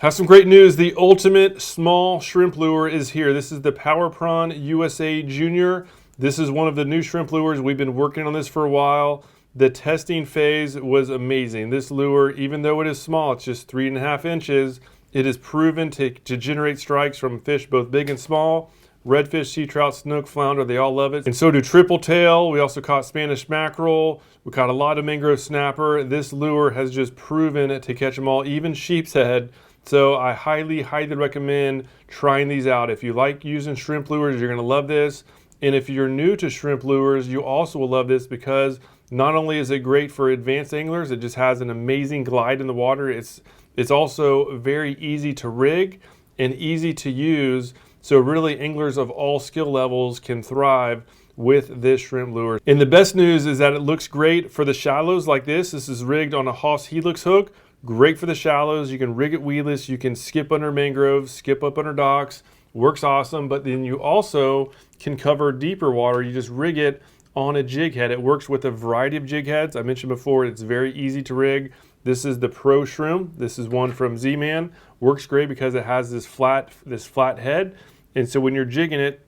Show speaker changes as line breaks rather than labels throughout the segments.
Have some great news. The ultimate small shrimp lure is here. This is the Power Prawn U.S.A. Junior. This is one of the new shrimp lures. We've been working on this for a while. The testing phase was amazing. This lure, even though it is small, it's just 3.5 inches, it is proven to generate strikes from fish both big and small. Redfish, sea trout, snook, flounder, they all love it. And so do triple tail. We also caught Spanish mackerel. We caught a lot of mangrove snapper. This lure has just proven to catch them all, even sheep's head. So I highly, highly recommend trying these out. If you like using shrimp lures, you're gonna love this. And if you're new to shrimp lures, you also will love this because not only is it great for advanced anglers, it just has an amazing glide in the water. It's also very easy to rig and easy to use. So really anglers of all skill levels can thrive with this shrimp lure. And the best news is that it looks great for the shallows like this. This is rigged on a Helix Hook. Great for the shallows. You can rig it weedless. You can skip under mangroves, skip up under docks. Works awesome. But then you also can cover deeper water. You just rig it on a jig head. It works with a variety of jig heads. I mentioned before, it's very easy to rig. This is the Pro Shroom. This is one from Z-Man. Works great because it has this flat head. And so when you're jigging it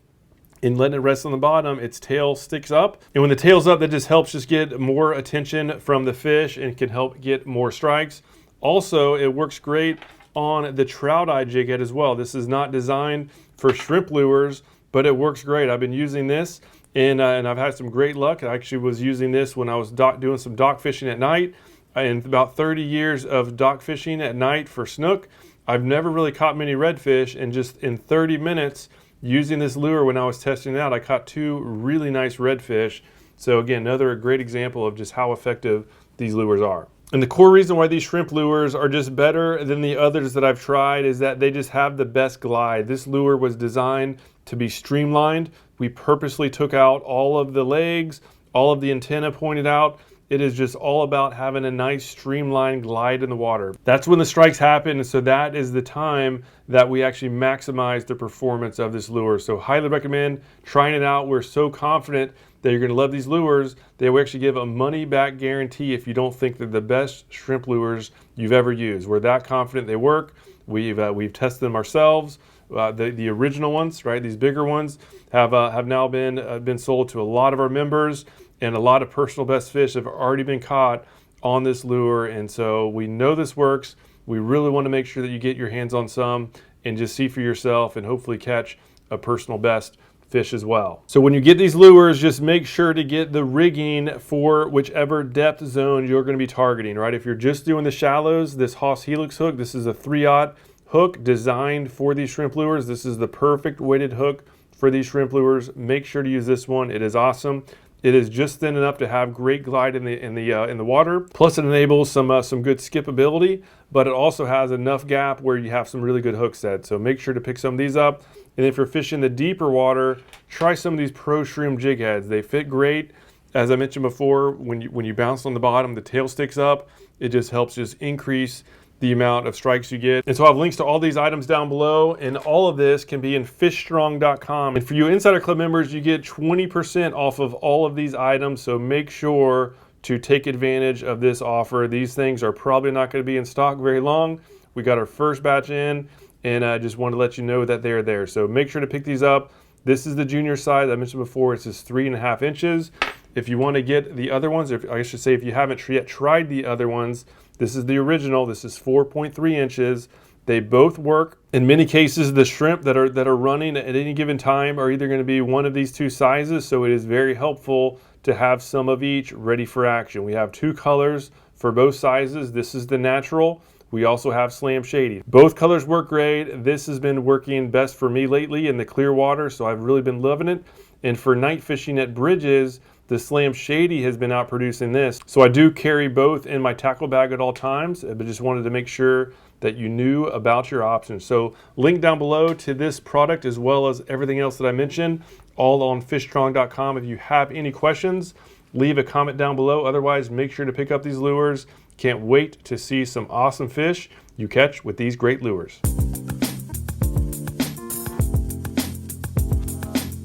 and letting it rest on the bottom, its tail sticks up. And when the tail's up, that just helps get more attention from the fish and can help get more strikes. Also, it works great on the trout eye jig head as well. This is not designed for shrimp lures, but it works great. I've been using this and I've had some great luck. I actually was using this when I was doing some dock fishing at night. In about 30 years of dock fishing at night for snook, I've never really caught many redfish, and just in 30 minutes using this lure when I was testing it out, I caught 2 really nice redfish. So again, another great example of just how effective these lures are. And the core reason why these shrimp lures are just better than the others that I've tried is that they just have the best glide. This lure was designed to be streamlined. We purposely took out all of the legs, all of the antenna pointed out. It is just all about having a nice streamlined glide in the water. That's when the strikes happen, and so that is the time that we actually maximize the performance of this lure. So highly recommend trying it out. We're so confident that you're gonna love these lures. They will actually give a money-back guarantee if you don't think they're the best shrimp lures you've ever used. We're that confident they work. We've tested them ourselves. The original ones, right? These bigger ones have now been sold to a lot of our members, and a lot of personal best fish have already been caught on this lure. And so we know this works. We really want to make sure that you get your hands on some and just see for yourself and hopefully catch a personal best fish as well. So when you get these lures, just make sure to get the rigging for whichever depth zone you're going to be targeting, right? If you're just doing the shallows, this Helix Hook, this is a 3/0 hook designed for these shrimp lures. This is the perfect weighted hook for these shrimp lures. Make sure to use this one. It is awesome. It is just thin enough to have great glide in the water. Plus, it enables some good skipability, but it also has enough gap where you have some really good hook set. So make sure to pick some of these up. And if you're fishing the deeper water, try some of these Pro Shroom jig heads. They fit great. As I mentioned before, when you bounce on the bottom, the tail sticks up. It just helps increase the amount of strikes you get. And so I have links to all these items down below, and all of this can be in fishstrong.com. And for you Insider Club members, you get 20% off of all of these items, so make sure to take advantage of this offer. These things are probably not going to be in stock very long. We got our first batch in, and I just wanted to let you know that they're there. So make sure to pick these up. This is the junior size. I mentioned before, it's just 3.5 inches. If you want to get the other ones, or I should say if you haven't yet tried the other ones, this is the original. This is 4.3 inches. They both work. In many cases, the shrimp that are running at any given time are either going to be one of these 2 sizes, so it is very helpful to have some of each ready for action. We have 2 colors for both sizes. This is the natural. We also have Slam Shady. Both colors work great. This has been working best for me lately in the clear water, so I've really been loving it. And for night fishing at bridges, the Slam Shady has been out producing this. So I do carry both in my tackle bag at all times, but just wanted to make sure that you knew about your options. So link down below to this product as well as everything else that I mentioned, all on fishstrong.com. If you have any questions, leave a comment down below. Otherwise, make sure to pick up these lures. Can't wait to see some awesome fish you catch with these great lures.